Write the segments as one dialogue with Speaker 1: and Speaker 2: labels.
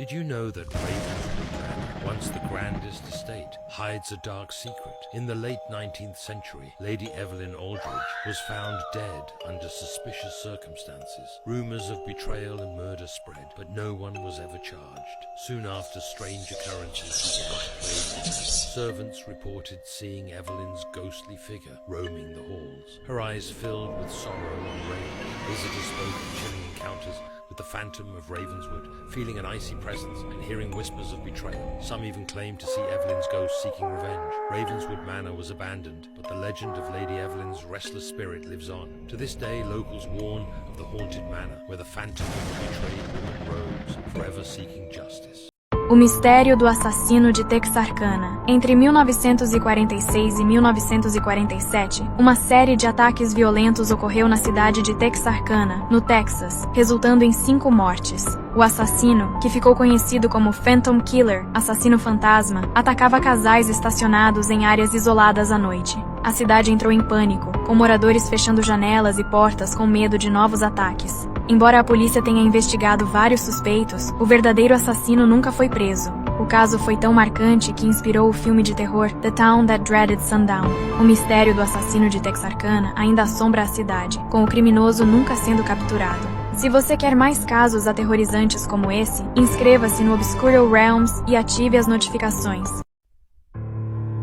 Speaker 1: Did you know that Ravenswood Manor, once the grandest estate, hides a dark secret? In the late 19th century, Lady Evelyn Aldridge was found dead under suspicious circumstances. Rumors of betrayal and murder spread, but no one was ever charged. Soon after, strange occurrences began to plague the manor. Servants reported seeing Evelyn's ghostly figure roaming the halls, her eyes filled with sorrow and rage. Visitors spoke of chilling encounters with the phantom of Ravenswood, feeling an icy presence and hearing whispers of betrayal. Some even claimed to see Evelyn's ghost seeking revenge. Ravenswood Manor was abandoned, but the legend of Lady Evelyn's restless spirit lives on. To this day, locals warn of the haunted manor, where the phantom of the betrayed woman roams, forever seeking justice.
Speaker 2: O mistério do assassino de Texarkana. Entre 1946 e 1947, uma série de ataques violentos ocorreu na cidade de Texarkana, no Texas, resultando em 5 mortes. O assassino, que ficou conhecido como Phantom Killer, assassino fantasma, atacava casais estacionados em áreas isoladas à noite. A cidade entrou em pânico, com moradores fechando janelas e portas com medo de novos ataques. Embora a polícia tenha investigado vários suspeitos, o verdadeiro assassino nunca foi preso. O caso foi tão marcante que inspirou o filme de terror The Town That Dreaded Sundown. O mistério do assassino de Texarkana ainda assombra a cidade, com o criminoso nunca sendo capturado. Se você quer mais casos aterrorizantes como esse, inscreva-se no Obscuro Realms e ative as notificações.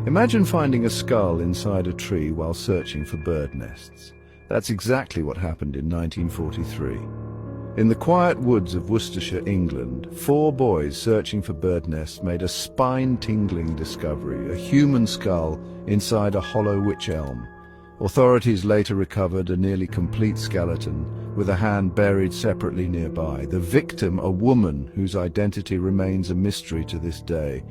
Speaker 3: Imagine finding a skull inside a tree while searching for bird nests. That's exactly what happened in 1943. In the quiet woods of Worcestershire, England, 4 boys searching for bird nests made a spine-tingling discovery, a human skull inside a hollow wych elm. Authorities later recovered a nearly complete skeleton, with a hand buried separately nearby. The victim, a woman whose identity remains a mystery to this day.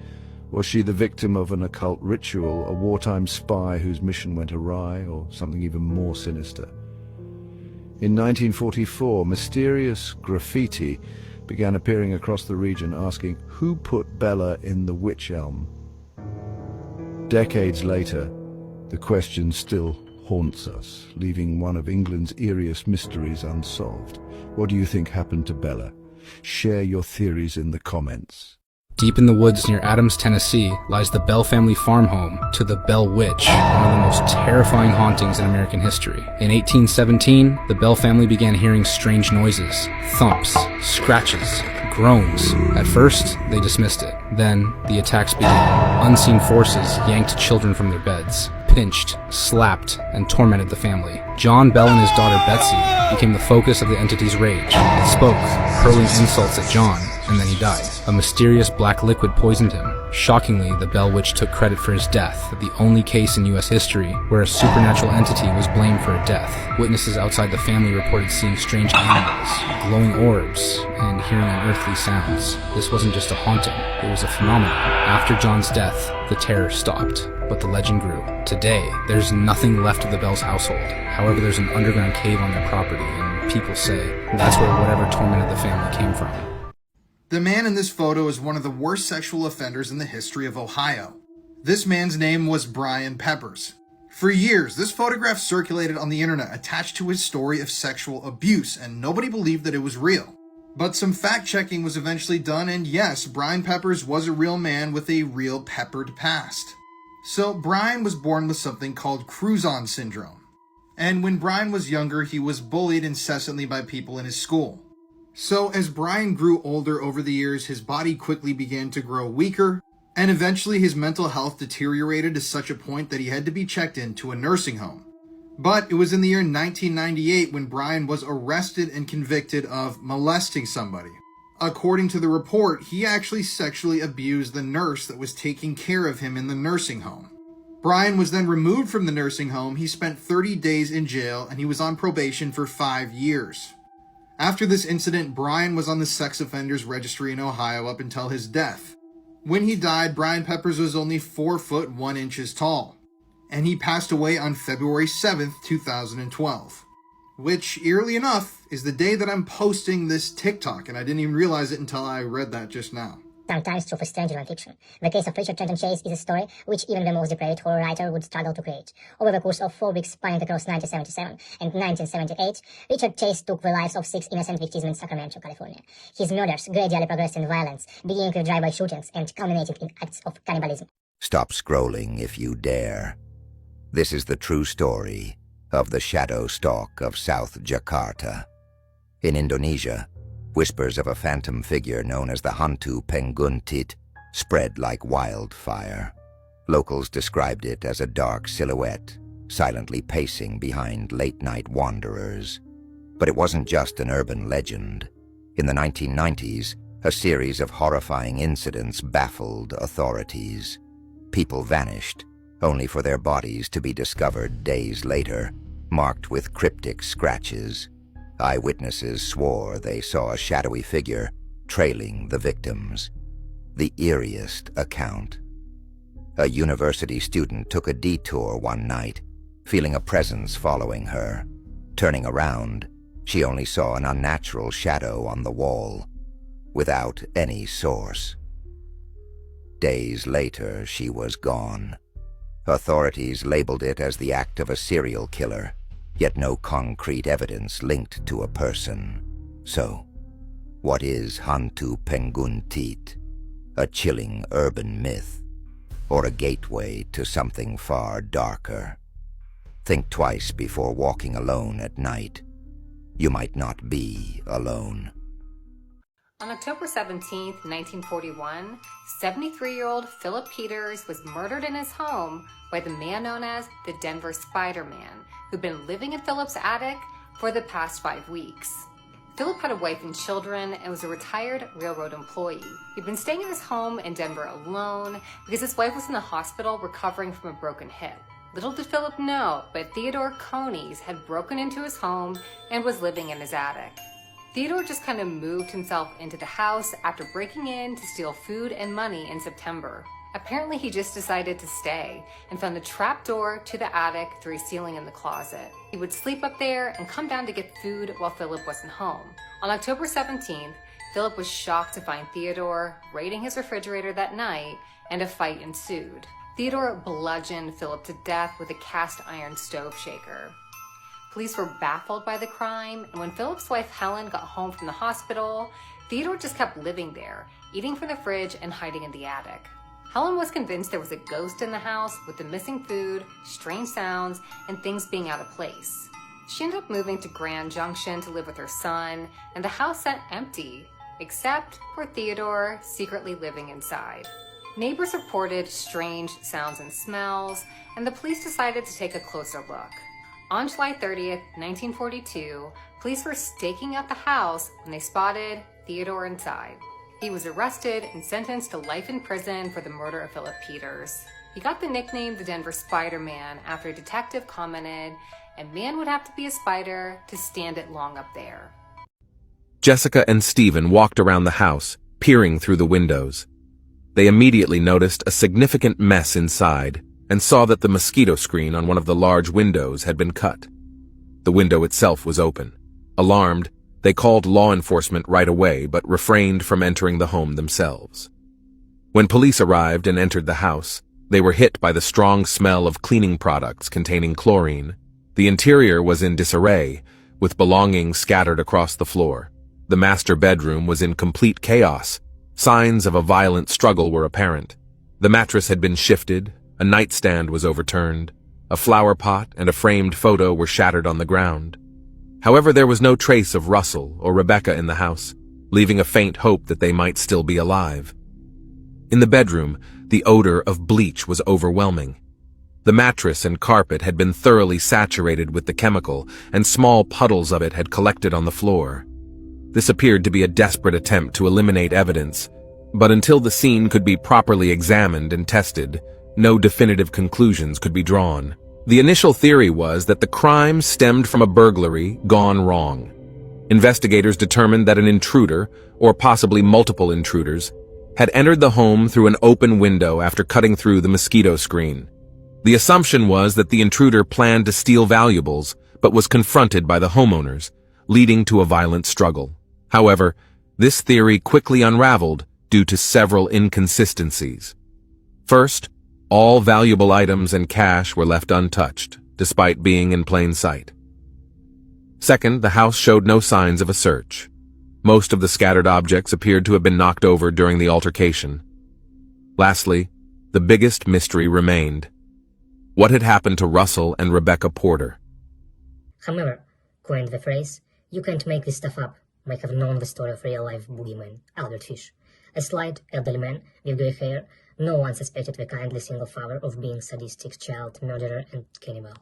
Speaker 3: Was she the victim of an occult ritual, a wartime spy whose mission went awry, or something even more sinister? In 1944, mysterious graffiti began appearing across the region asking, who put Bella in the wych elm? Decades later, the question still haunts us, leaving one of England's eeriest mysteries unsolved. What do you think happened to Bella? Share your theories in the comments.
Speaker 4: Deep in the woods near Adams, Tennessee, lies the Bell family farm home to the Bell Witch, one of the most terrifying hauntings in American history. In 1817, the Bell family began hearing strange noises, thumps, scratches, groans. At first, they dismissed it. Then, the attacks began. Unseen forces yanked children from their beds, pinched, slapped, and tormented the family. John Bell and his daughter Betsy became the focus of the entity's rage. It spoke, hurling insults at John, and then he died. A mysterious black liquid poisoned him. Shockingly, the Bell Witch took credit for his death, the only case in U.S. history where a supernatural entity was blamed for a death. Witnesses outside the family reported seeing strange animals, glowing orbs, and hearing unearthly sounds. This wasn't just a haunting, it was a phenomenon. After John's death, the terror stopped, but the legend grew. Today, there's nothing left of the Bell's household. However, there's an underground cave on their property, and people say that's where whatever tormented the family came from.
Speaker 5: The man in this photo is one of the worst sexual offenders in the history of Ohio. This man's name was Brian Peppers. For years, this photograph circulated on the internet attached to his story of sexual abuse, and nobody believed that it was real. But some fact-checking was eventually done, and yes, Brian Peppers was a real man with a real peppered past. So Brian was born with something called Cruzon syndrome. And when Brian was younger, he was bullied incessantly by people in his school. So as Brian grew older over the years, his body quickly began to grow weaker, and eventually his mental health deteriorated to such a point that he had to be checked into a nursing home. But it was in the year 1998 when Brian was arrested and convicted of molesting somebody. According to the report, he actually sexually abused the nurse that was taking care of him in the nursing home. Brian was then removed from the nursing home. He spent 30 days in jail, and he was on probation for 5 years. After this incident, Brian was on the sex offenders registry in Ohio up until his death. When he died, Brian Peppers was only 4 foot 1 inches tall, and he passed away on February 7th, 2012, which, eerily enough, is the day that I'm posting this TikTok, and I didn't even realize it until I read that just now.
Speaker 6: sometimes true for stranger non-fiction. The case of Richard Trenton Chase is a story which even the most depraved horror writer would struggle to create. Over the course of 4 weeks spanning across 1977 and 1978, Richard Chase took the lives of 6 innocent victims in Sacramento, California. His murders gradually progressed in violence, beginning with drive-by shootings and culminating in acts of cannibalism.
Speaker 7: Stop scrolling if you dare. This is the true story of the shadow stalk of South Jakarta. In Indonesia, whispers of a phantom figure known as the Hantu Penguntit spread like wildfire. Locals described it as a dark silhouette, silently pacing behind late-night wanderers. But it wasn't just an urban legend. In the 1990s, a series of horrifying incidents baffled authorities. People vanished, only for their bodies to be discovered days later, marked with cryptic scratches. Eyewitnesses swore they saw a shadowy figure trailing the victims. The eeriest account. A university student took a detour one night, feeling a presence following her. Turning around, she only saw an unnatural shadow on the wall, without any source. Days later, she was gone. Authorities labeled it as the act of a serial killer, yet no concrete evidence linked to a person. So, what is Hantu Penguntit? A chilling urban myth, or a gateway to something far darker? Think twice before walking alone at night. You might not be alone.
Speaker 8: On October 17, 1941, 73-year-old Philip Peters was murdered in his home by the man known as the Denver Spider-Man, who'd been living in Philip's attic for the past 5 weeks. Philip had a wife and children and was a retired railroad employee. He'd been staying in his home in Denver alone because his wife was in the hospital recovering from a broken hip. Little did Philip know, but Theodore Conies had broken into his home and was living in his attic. Theodore just kind of moved himself into the house after breaking in to steal food and money in September. Apparently he just decided to stay and found a trap door to the attic through a ceiling in the closet. He would sleep up there and come down to get food while Philip wasn't home. On October 17th, Philip was shocked to find Theodore raiding his refrigerator that night, and a fight ensued. Theodore bludgeoned Philip to death with a cast iron stove shaker. Police were baffled by the crime, and when Philip's wife Helen got home from the hospital, Theodore just kept living there, eating from the fridge and hiding in the attic. Helen was convinced there was a ghost in the house with the missing food, strange sounds, and things being out of place. She ended up moving to Grand Junction to live with her son, and the house sat empty, except for Theodore secretly living inside. Neighbors reported strange sounds and smells, and the police decided to take a closer look. On July 30th, 1942, police were staking out the house when they spotted Theodore inside. He was arrested and sentenced to life in prison for the murder of Philip Peters. He got the nickname the Denver Spider-Man after a detective commented, "A man would have to be a spider to stand it long up there."
Speaker 9: Jessica and Stephen walked around the house, peering through the windows. They immediately noticed a significant mess inside and saw that the mosquito screen on one of the large windows had been cut. The window itself was open. Alarmed, they called law enforcement right away but refrained from entering the home themselves. When police arrived and entered the house, they were hit by the strong smell of cleaning products containing chlorine. The interior was in disarray, with belongings scattered across the floor. The master bedroom was in complete chaos. Signs of a violent struggle were apparent. The mattress had been shifted, a nightstand was overturned, a flower pot and a framed photo were shattered on the ground. However, there was no trace of Russell or Rebecca in the house, leaving a faint hope that they might still be alive. In the bedroom, the odor of bleach was overwhelming. The mattress and carpet had been thoroughly saturated with the chemical, and small puddles of it had collected on the floor. This appeared to be a desperate attempt to eliminate evidence, but until the scene could be properly examined and tested, no definitive conclusions could be drawn. The initial theory was that the crime stemmed from a burglary gone wrong. Investigators determined that an intruder, or possibly multiple intruders, had entered the home through an open window after cutting through the mosquito screen. The assumption was that the intruder planned to steal valuables, but was confronted by the homeowners, leading to a violent struggle. However, this theory quickly unraveled due to several inconsistencies. First, all valuable items and cash were left untouched, despite being in plain sight. Second, the house showed no signs of a search. Most of the scattered objects appeared to have been knocked over during the altercation. Lastly, the biggest mystery remained. What had happened to Russell and Rebecca Porter?
Speaker 6: However, coined the phrase, "You can't make this stuff up," might have known the story of real-life boogeyman, Albert Fish. A slight, elderly man with grey hair, no one suspected the kindly single father of being sadistic child murderer and cannibal.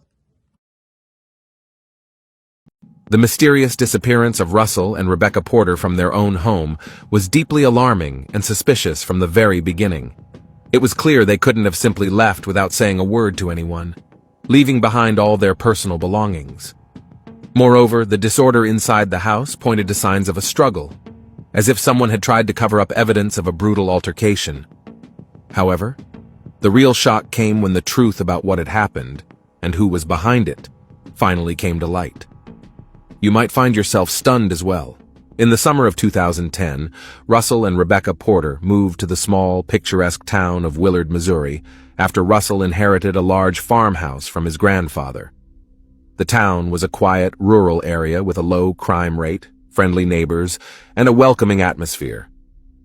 Speaker 9: The mysterious disappearance of Russell and Rebecca Porter from their own home was deeply alarming and suspicious from the very beginning. It was clear they couldn't have simply left without saying a word to anyone, leaving behind all their personal belongings. Moreover, the disorder inside the house pointed to signs of a struggle, as if someone had tried to cover up evidence of a brutal altercation. However, the real shock came when the truth about what had happened, and who was behind it, finally came to light. You might find yourself stunned as well. In the summer of 2010, Russell and Rebecca Porter moved to the small, picturesque town of Willard, Missouri, after Russell inherited a large farmhouse from his grandfather. The town was a quiet, rural area with a low crime rate, friendly neighbors, and a welcoming atmosphere.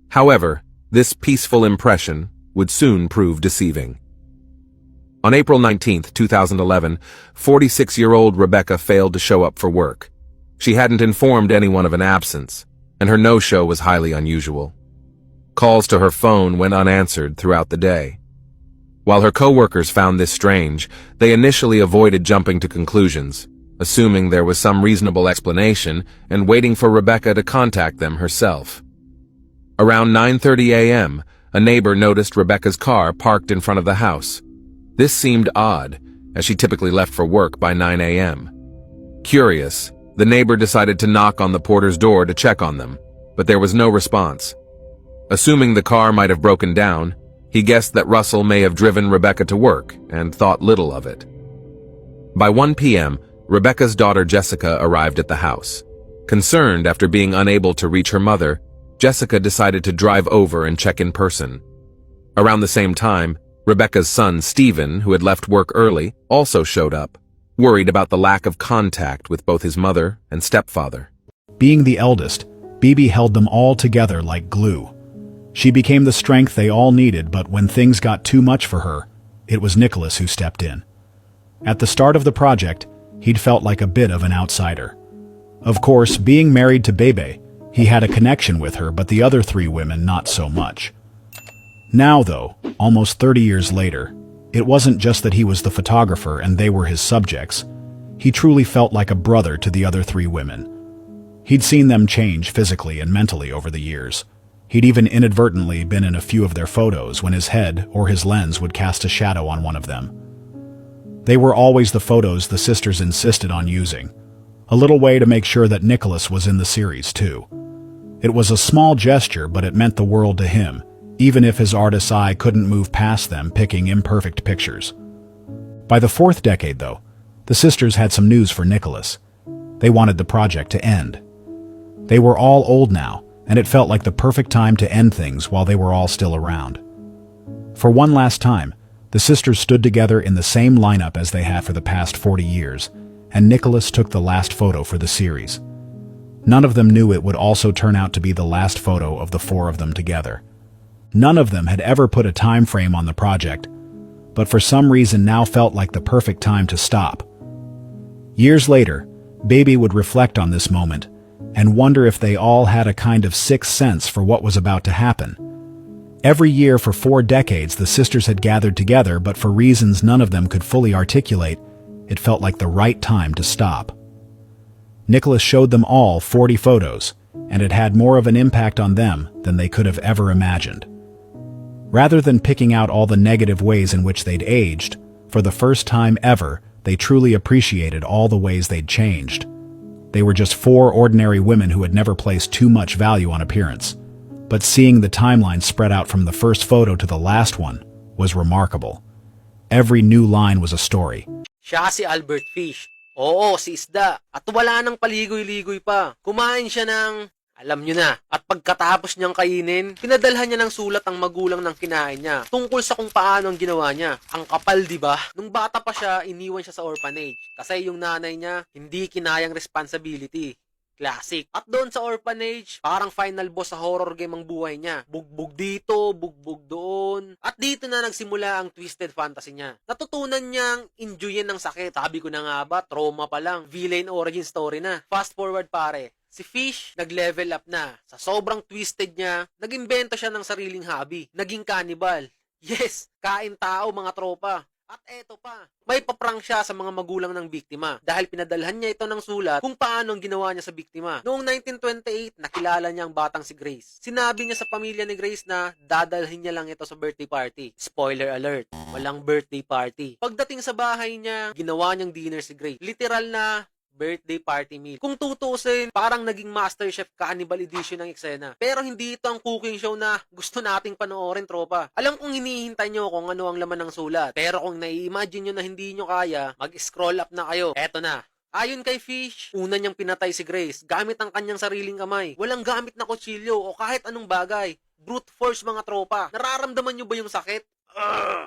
Speaker 9: However, this peaceful impression would soon prove deceiving. On April 19, 2011, 46-year-old Rebecca failed to show up for work. She hadn't informed anyone of an absence, and her no-show was highly unusual. Calls to her phone went unanswered throughout the day. While her co-workers found this strange, they initially avoided jumping to conclusions, assuming there was some reasonable explanation and waiting for Rebecca to contact them herself. Around 9:30 a.m., a neighbor noticed Rebecca's car parked in front of the house. This seemed odd, as she typically left for work by 9 a.m. Curious, the neighbor decided to knock on the Porter's door to check on them, but there was no response. Assuming the car might have broken down, he guessed that Russell may have driven Rebecca to work and thought little of it. By 1 p.m., Rebecca's daughter Jessica arrived at the house. Concerned after being unable to reach her mother, Jessica decided to drive over and check in person. Around the same time, Rebecca's son Stephen, who had left work early, also showed up, worried about the lack of contact with both his mother and stepfather.
Speaker 10: Being the eldest, Bibi held them all together like glue. She became the strength they all needed, but when things got too much for her, it was Nicholas who stepped in. At the start of the project, he'd felt like a bit of an outsider. Of course, being married to Bebe, he had a connection with her, but the other three women not so much. Now, though, almost 30 years later, it wasn't just that he was the photographer and they were his subjects. He truly felt like a brother to the other three women. He'd seen them change physically and mentally over the years. He'd even inadvertently been in a few of their photos when his head or his lens would cast a shadow on one of them. They were always the photos the sisters insisted on using, a little way to make sure that Nicholas was in the series too. It was a small gesture, but it meant the world to him, even if his artist's eye couldn't move past them picking imperfect pictures. By the fourth decade, though, the sisters had some news for Nicholas. They wanted the project to end. They were all old now, and it felt like the perfect time to end things while they were all still around. For one last time, the sisters stood together in the same lineup as they had for the past 40 years, and Nicholas took the last photo for the series. None of them knew it would also turn out to be the last photo of the four of them together. None of them had ever put a time frame on the project, but for some reason now felt like the perfect time to stop. Years later, Baby would reflect on this moment and wonder if they all had a kind of sixth sense for what was about to happen. Every year for 4 decades, the sisters had gathered together, but for reasons none of them could fully articulate, it felt like the right time to stop. Nicholas showed them all 40 photos, and it had more of an impact on them than they could have ever imagined. Rather than picking out all the negative ways in which they'd aged, for the first time ever, they truly appreciated all the ways they'd changed. They were just 4 ordinary women who had never placed too much value on appearance. But seeing the timeline spread out from the first photo to the last one was remarkable. Every new line was a story.
Speaker 11: Siya si Albert Fish. Oo, si isda. At wala nang paligoy-ligoy pa. Kumain siya ng Alam nyo na. At pagkatapos niyang kainin, pinadalhan niya ng sulat ang magulang ng kinain niya tungkol sa kung paano ang ginawa niya. Ang kapal, di ba? Nung bata pa siya, iniwan siya sa orphanage kasi yung nanay niya hindi kinayang responsibility. Classic. At doon sa orphanage, parang final boss sa horror game ang buhay niya. Bugbog dito, bugbog doon. At dito na nagsimula ang twisted fantasy niya. Natutunan niyang enjoyin ng sakit. Sabi ko na nga ba, trauma pa lang. Villain origin story na. Fast forward pare. Si Fish, nag-level up na. Sa sobrang twisted niya, nag-imbento siya ng sariling hobby. Naging cannibal. Yes, kain tao mga tropa. At eto pa, may paprank siya sa mga magulang ng biktima dahil pinadalhan niya ito ng sulat kung paano ang ginawa niya sa biktima. Noong 1928, nakilala niya ang batang si Grace. Sinabi niya sa pamilya ni Grace na dadalhin niya lang ito sa birthday party. Spoiler alert, walang birthday party. Pagdating sa bahay niya, ginawa niyang dinner si Grace. Literal na birthday party meal. Kung tutusin, parang naging MasterChef Cannibal Edition ng eksena. Pero hindi ito ang cooking show na gusto nating panoorin, tropa. Alam kong hinihintay nyo kung ano ang laman ng sulat. Pero kung nai-imagine nyo na hindi nyo kaya, mag-scroll up na kayo. Eto na. Ayon kay Fish, una niyang pinatay si Grace gamit ang kanyang sariling kamay. Walang gamit na kutsilyo o kahit anong bagay. Brute force mga tropa. Nararamdaman nyo ba yung sakit?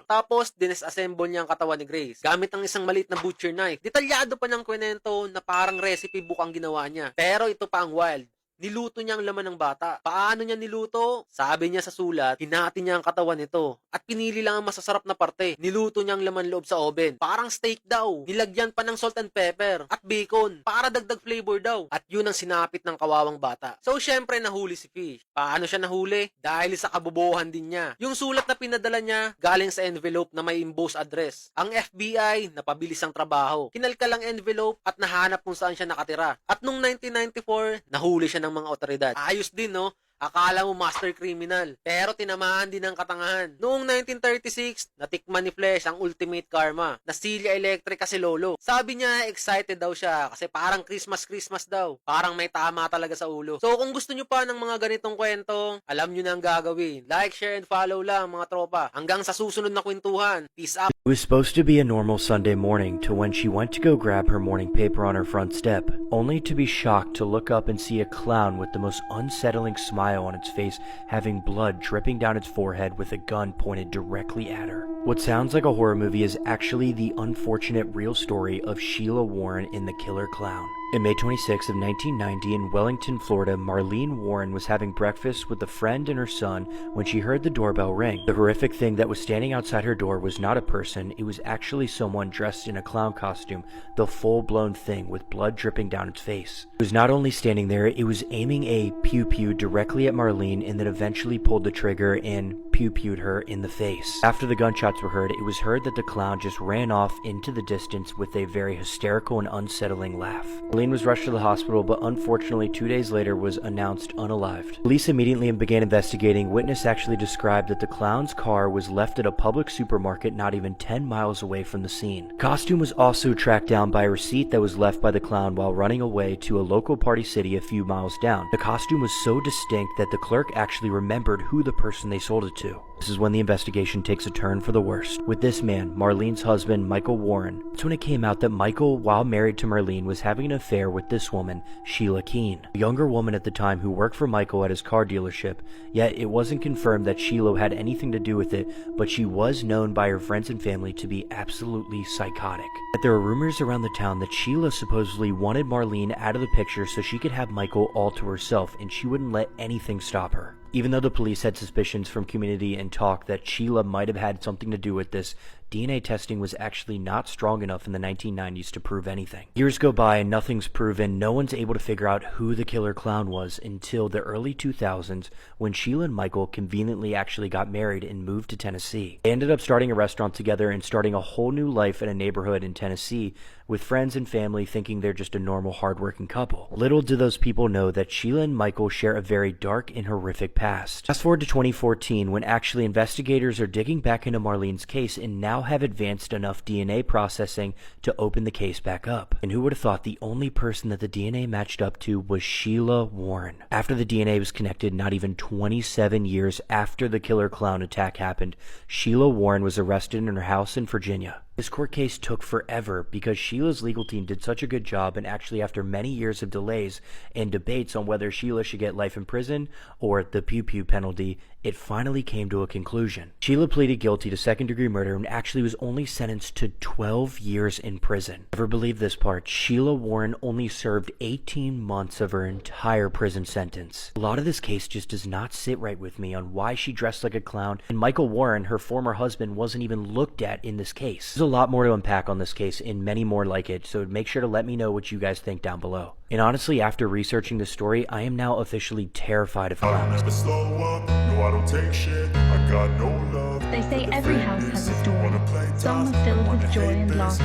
Speaker 11: Tapos, dinisassemble niya ang katawan ni Grace gamit ang isang maliit na butcher knife. Detalyado pa ng kwento na parang recipe book ang ginawa niya. Pero ito pa ang wild. Niluto niya ang laman ng bata. Paano niya niluto? Sabi niya sa sulat, hinati niya ang katawan nito. At pinili lang ang masasarap na parte. Niluto niya ang laman loob sa oven. Parang steak daw. Nilagyan pa ng salt and pepper. At bacon. Para dagdag flavor daw. At yun ang sinapit ng kawawang bata. So, syempre nahuli si Fish. Paano siya nahuli? Dahil sa kabobohan din niya. Yung sulat na pinadala niya, galing sa envelope na may embossed address. Ang FBI, napabilis ang trabaho. Kinalkal ang envelope at nahanap kung saan siya nakatira. At nung 1994, nahuli siya ng mga otoridad. Ayos din, no? Akala mo master criminal, pero tinamaan din ng katangahan. Noong 1936, natikman ni Flesh ang ultimate karma, na silya electric si Lolo. Sabi niya, excited daw siya kasi parang Christmas daw. Parang may tama talaga sa ulo. So kung gusto nyo pa ng mga ganitong kwento, alam nyo na ang gagawin. Like, share, and follow lang mga tropa. Hanggang sa susunod na kwentuhan. Peace out!
Speaker 12: It was supposed to be a normal Sunday morning to when she went to go grab her morning paper on her front step, only to be shocked to look up and see a clown with the most unsettling smile on its face, having blood dripping down its forehead with a gun pointed directly at her. What sounds like a horror movie is actually the unfortunate real story of Sheila Warren in The Killer Clown. In May 26 of 1990 in Wellington, Florida, Marlene Warren was having breakfast with a friend and her son when she heard the doorbell ring. The horrific thing that was standing outside her door was not a person, it was actually someone dressed in a clown costume, the full-blown thing with blood dripping down its face. It was not only standing there, it was aiming a pew-pew directly at Marlene and then eventually pulled the trigger and pew-pewed her in the face. After the gunshots were heard, it was heard that the clown just ran off into the distance with a very hysterical and unsettling laugh. Marlene was rushed to the hospital, but unfortunately 2 days later was announced unalived. Police immediately began investigating. Witness actually described that the clown's car was left at a public supermarket not even 10 miles away from the scene. Costume was also tracked down by a receipt that was left by the clown while running away to a local party city a few miles down. The costume was so distinct that the clerk actually remembered who the person they sold it to. This is when the investigation takes a turn for the worst. With this man, Marlene's husband, Michael Warren, it's when it came out that Michael, while married to Marlene, was having an affair with this woman, Sheila Keene, a younger woman at the time who worked for Michael at his car dealership, yet it wasn't confirmed that Sheila had anything to do with it, but she was known by her friends and family to be absolutely psychotic. But there were rumors around the town that Sheila supposedly wanted Marlene out of the picture so she could have Michael all to herself and she wouldn't let anything stop her. Even though the police had suspicions from community and talk that Sheila might have had something to do with this, DNA testing was actually not strong enough in the 1990s to prove anything. Years go by and nothing's proven. No one's able to figure out who the killer clown was until the early 2000s when Sheila and Michael conveniently actually got married and moved to Tennessee. They ended up starting a restaurant together and starting a whole new life in a neighborhood in Tennessee with friends and family thinking they're just a normal hardworking couple. Little do those people know that Sheila and Michael share a very dark and horrific past. Fast forward to 2014 when actually investigators are digging back into Marlene's case and now have advanced enough DNA processing to open the case back up. And who would have thought the only person that the DNA matched up to was Sheila Warren. After the DNA was connected, not even 27 years after the killer clown attack happened, Sheila Warren was arrested in her house in Virginia. This court case took forever because Sheila's legal team did such a good job, and actually after many years of delays and debates on whether Sheila should get life in prison or the pew-pew penalty, it finally came to a conclusion. Sheila pleaded guilty to second-degree murder and actually was only sentenced to 12 years in prison. Never believe this part, Sheila Warren only served 18 months of her entire prison sentence. A lot of this case just does not sit right with me on why she dressed like a clown, and Michael Warren, her former husband, wasn't even looked at in this case. There's a lot more to unpack on this case and many more like it, so make sure to let me know what you guys think down below. And honestly, after researching this story, I am now officially terrified of clowns.
Speaker 13: They say every house has a story. Some are filled with joy and laughter,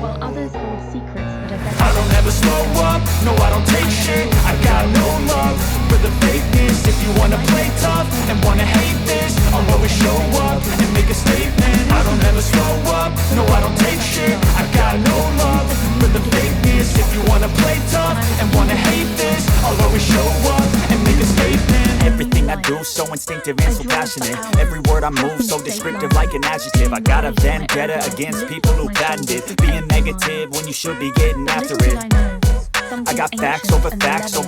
Speaker 13: while others hold secrets that are better.
Speaker 14: I don't ever slow up, no I don't take shit. I got no love for the fakeness. If you wanna play tough and wanna hate this, I'll always show up and make a statement. I don't ever slow up, no I don't take shit. I got no love for the fakeness. If you wanna play tough and wanna hate this, I'll always show up and make a statement.
Speaker 15: Everything I do so instinctive and so passionate. Every word I move so descriptive like an adjective. I got a vendetta against people who patented being negative when you should be getting after it. I got facts over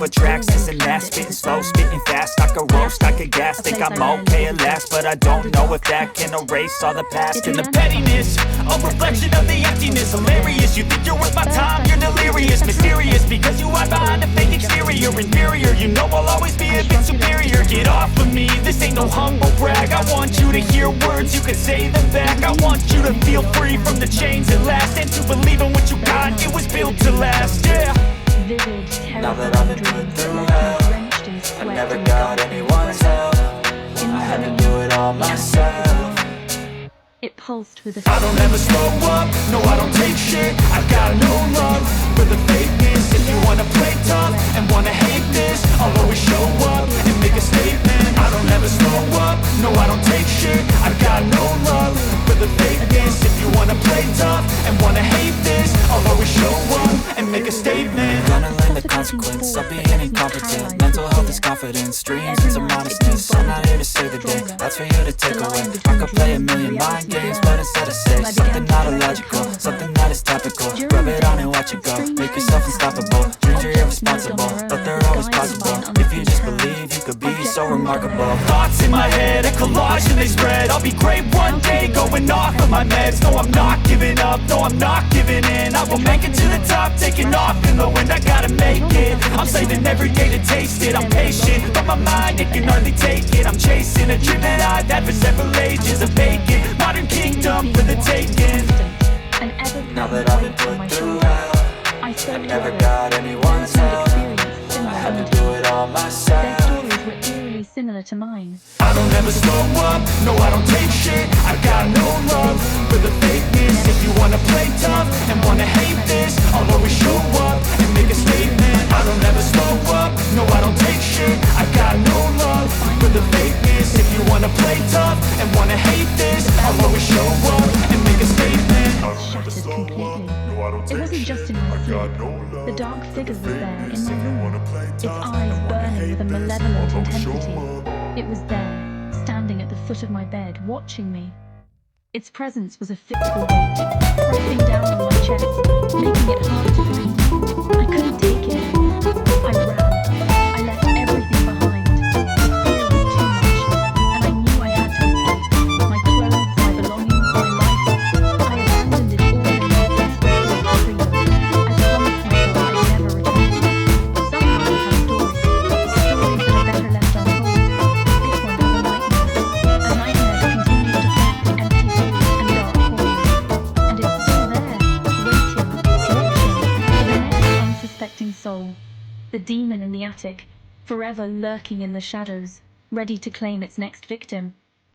Speaker 15: tracks, this and that, spitting slow, spitting fast. I could roast, I could gas, think I'm okay at last, but I don't know if that can erase all the past.
Speaker 14: And the pettiness, a reflection of the emptiness. Hilarious, you think you're worth my time, you're delirious. Mysterious, because you hide behind a fake exterior. Inferior, you know I'll always be a bit superior. Get off of me, this ain't no humble brag. I want you to hear words, you can say them back. I want you to feel free from the chains at last, and to believe in what you got, it was built to last, yeah.
Speaker 15: Now that I've been put through hell, I never got anyone's help. I had to do it all myself.
Speaker 13: It pulsed with a
Speaker 14: I don't ever slow up, no I don't take shit. I got no love for the fakeness. If you wanna play tough and wanna hate this, I'll always show up and make a statement. I don't ever slow up, no I don't take shit. I got no love for the fakeness. If you wanna play tough and wanna hate this, I'll always show up and make a statement.
Speaker 15: Gonna learn the consequence of being incompetent. Mental health is confidence, dreams and some modestness. I'm not here to save the day, that's for you to take away. I could play a million mind games, but instead I say something not illogical, something that is topical. Rub it on and watch it go, make yourself unstoppable. Dreams are irresponsible, but they're always possible. If you just believe, you could be so remarkable.
Speaker 14: Thoughts in my head, a collage and they spread. I'll be great one day, going off of my meds. No, I'm not giving up, no, I'm not giving in. I will make it to the top, taking off in the wind. I gotta make it, I'm saving every day to taste it. I'm patient, but my mind, it can hardly take it. I'm chasing a dream that I've had for several ages. A vacant, modern kingdom for the taking.
Speaker 15: Now that I've been put through hell, I never got anyone's help. I had to do it all myself.
Speaker 13: Their stories were eerily similar to mine.
Speaker 14: I don't ever slow up, no I don't take shit. I got no love for the fakeness. If you wanna play tough and wanna hate this, I'll always show up and make a statement. I don't ever slow up, no I don't take shit. I got no love for the fakeness. If you wanna play tough and wanna hate this, I'll always show up and make a statement.
Speaker 13: Shattered completely. It wasn't just in my sleep. The dark figure was there in my room, its eyes burning with a malevolent intensity. It was there, standing at the foot of my bed, watching me. Its presence was a fitful weight, pressing down on my chest, making it hard to breathe. I couldn't take it anymore. I ran. I left everything behind. Fear was too much, and I knew I had to escape. My clothes, my belongings, my life. I abandoned it all in my desperate search for freedom. I promised myself I'd never return. Somehow I have stories that are better left untold. This one was a nightmare that continued to haunt the empty halls and dark corners. And it's still there, waiting, watching, for the next unsuspecting soul. The demon in the attic, forever lurking in the shadows, ready to claim its next victim.